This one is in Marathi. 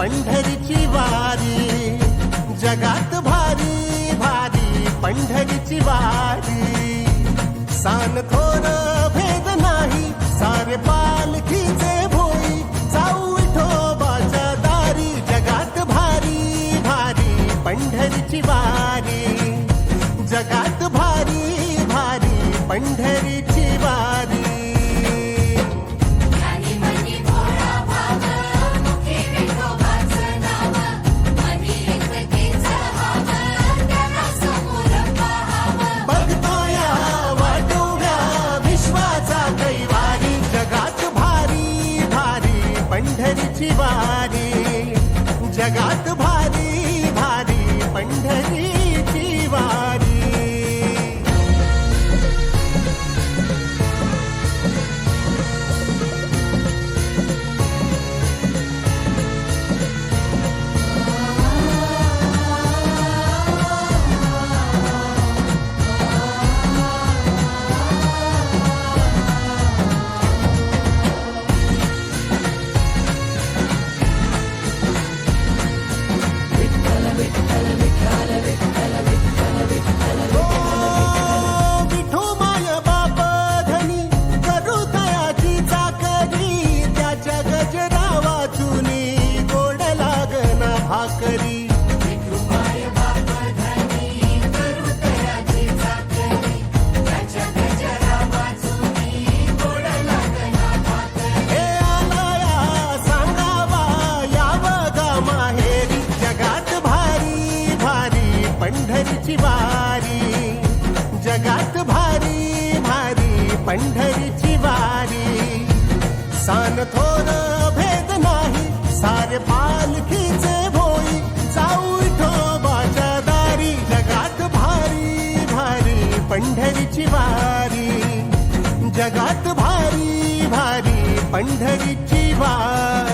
पंढरीची वारी, जगात भारी भारी पंढरीची वारी. सान थोर भेद नाही, सारे पालखीचे भोई, जाऊ विठोबाच्या दारी. जगात भारी भारी पंढरीची वारी, जगात भारी भारी पंढरीची वारी. पंढरीची वारी, जगात भारी भारी पंढरीची वारी. पंढरीची वारी, जगात भारी भारी पंढरीची वारी. सान थोर भेद नाही, सारे पालखीचे भोई, जाऊ विठोबाच्या दारी. जगात भारी भारी पंढरीची वारी, जगात भारी भारी पंढरीची वारी.